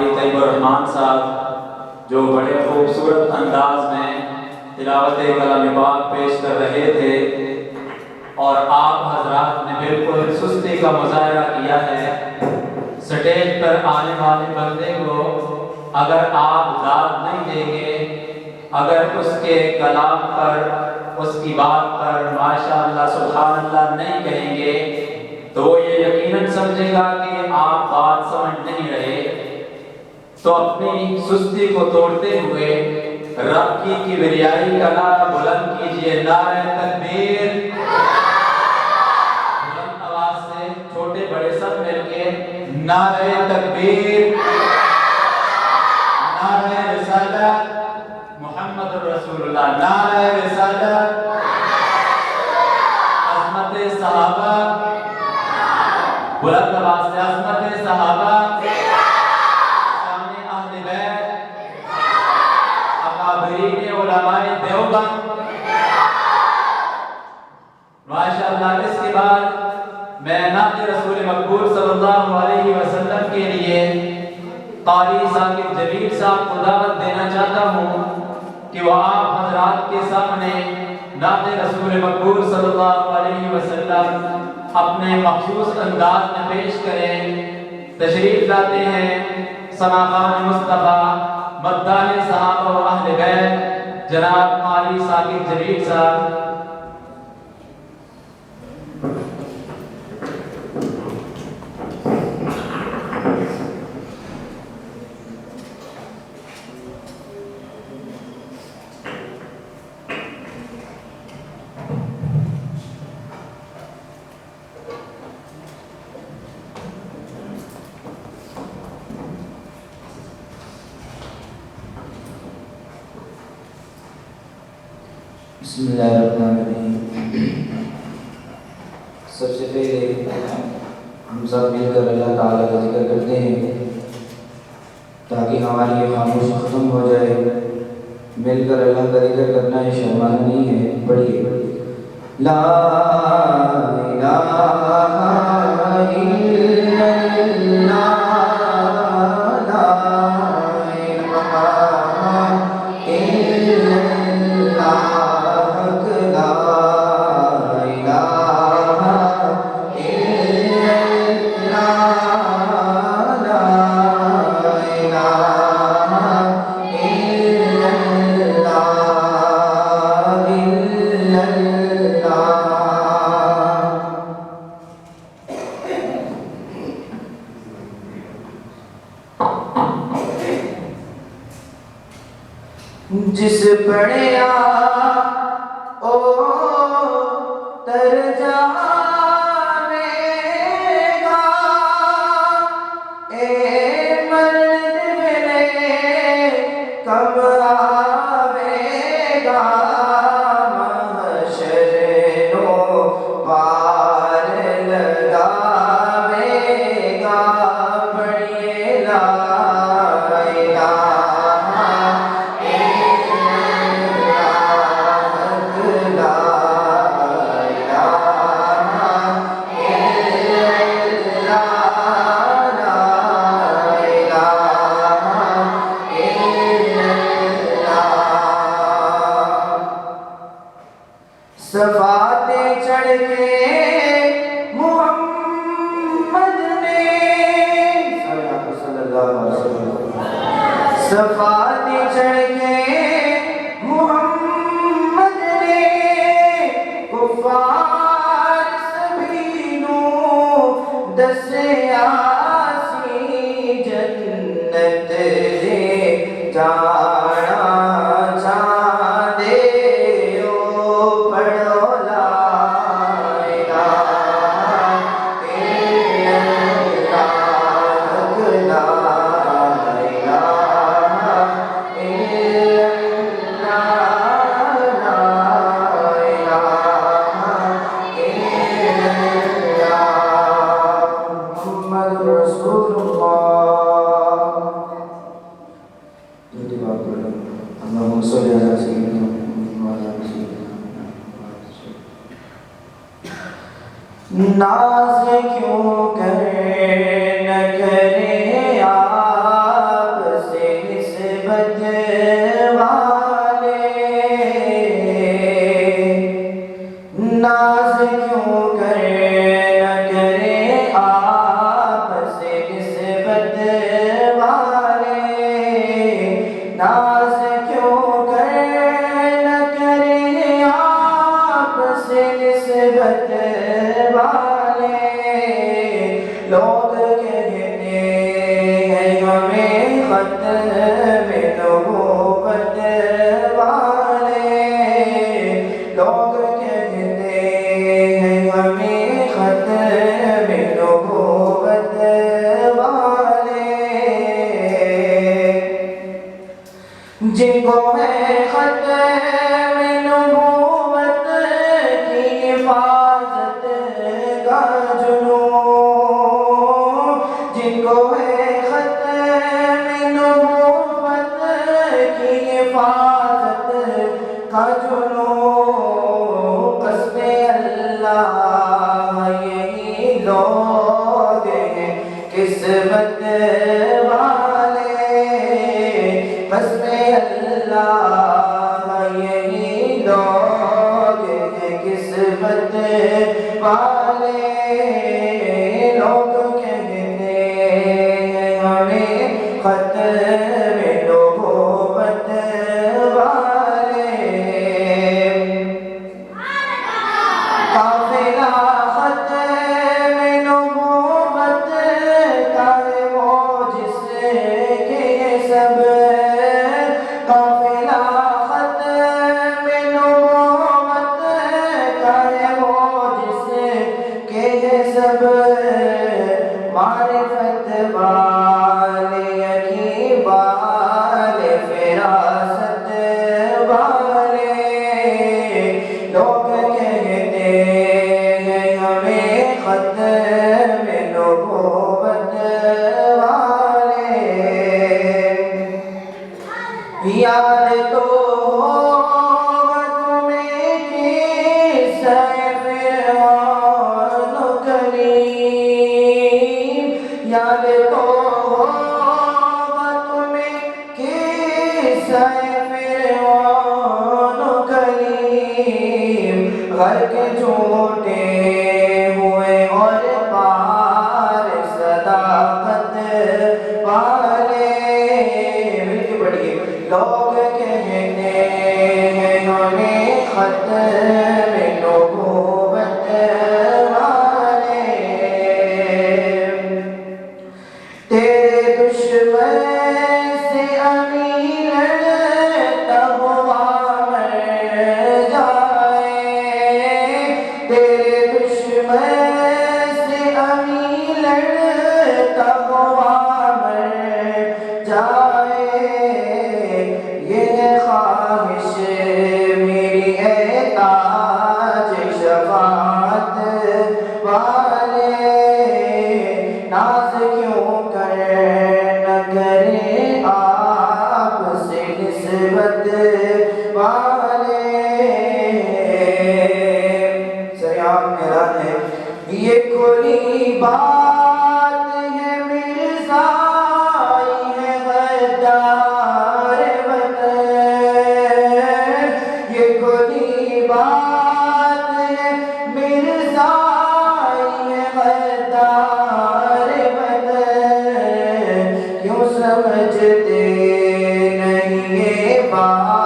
قاری طیب الرحمان صاحب جو بڑے خوبصورت انداز میں تلاوت کلام پاک پیش کر رہے تھے، اور آپ حضرات نے بالکل سستی کا مظاہرہ کیا ہے۔ سٹیج پر آنے والے بندے کو اگر آپ داد نہیں دیں گے، اگر اس کے کلام پر، اس کی بات پر ماشاءاللہ سبحان اللہ نہیں کہیں گے، تو وہ یہ یقیناً سمجھے گا کہ آپ بات سمجھ نہیں رہے۔ تو اپنی سستی کو توڑتے ہوئے رب کی کبریائی کا نعرہ بلند کیجئے، نعرہ تکبیر۔ بلند آواز سے چھوٹے بڑے سب مل کے نعرہ تکبیر، نعرہ رسالت محمد رسول اللہ، نعرہ رسالت، عظمت صحابہ، بلند آواز سے عظمت صحابہ، شان اہل بیت، اکابرین علماء دیوبند۔ ماشاءاللہ اس کے بعد میں نعت رسول مقبول صلی اللہ علیہ وسلم کے لیے قاری ثاقب جلیل صاحب کو دعوت دینا چاہتا ہوں کہ وہ آپ حضرات کے سامنے نعت رسول مقبول صلی اللہ علیہ وسلم اپنے مخصوص انداز میں پیش کریں۔ تشریف لاتے ہیں سماخان مصطفیٰ مداح صحابہ و اہل بیت جناب قاری ثاقب جلیل صاحب۔ بسم اللہ الرحمن الرحیم۔ سب سے پہلے ہم سب مل کر اللہ تعالیٰ کا ذکر کرتے ہیں تاکہ ہماری یہ خاموشی ختم ہو جائے۔ مل کر اللہ کا ذکر کرنا یہ شرمانہ نہیں ہے۔ پڑھیے لا الہ الا اللہ، جس پڑھیا او تر جانے گا، اے مرد میرے کب آوے گا، محشر نو پار لگاوے گا، پڑھیے لا الہ صفاتیں چڑھ کے محمد نے، صلی اللہ علیہ وسلم، صفاتیں چڑھ کے محمد نے، کفار سبھی نو دسے آسی جنت دے جانا چاہدے۔ ناز کیوں کر نہ کرے ناز کیوں نہ کریں آپ سے نسبت والے، لوگ کہتے ہیں ہمیں ختم نبوت والے، لوگ کہتے ہیں ہمیں ختم نبوت والے، جن کو ہے ختم نبوت کی حفاظت کا جنون، جن کو ہے ختم نبوت کی حفاظت کا جنون، قسم اللہ یہی لوگ ہیں قسمت والے، قسم اللہ یہی لوگ ہیں قسمت والے، لوگ کہتے ہیں ہمیں ختم نبوت والے، قافلہ ختم نبوت کا ہے وہ جس کے سب، قافلہ ختم نبوت کا ہے وہ جس کے سب، معرفت والے کی والے فراست والے، لوگ کہتے ہیں ہمیں ختم نبوت والے، یاد تو ہوگا تمہیں قصہ فرعون و کلیم، یاد تو ہوگا تمہیں قصہ فرعون و کلیم، غرق جھوٹے ہوئے اور پار صداقت والے، مل کے پڑھیے، لوگ کہتے ہیں ہمیں ختم نبوت والے، تیرے دشمن سے امین لڑتا ہوا مر جائے، تیرے دشمن سے امین لڑتا ہوا مر جائے، یہ خواہش میری ہے تاج شفاعت والے، ناز کیوں نہ کریں آپ سے نسبت والے، سریعان اعلان ہے، یہ کھلی بات ہے مرزائی ہے غدار وطن، یہ کھلی بات ہے مرزائی ہے غدار وطن، کیوں سمجھتے نہیں یہ بات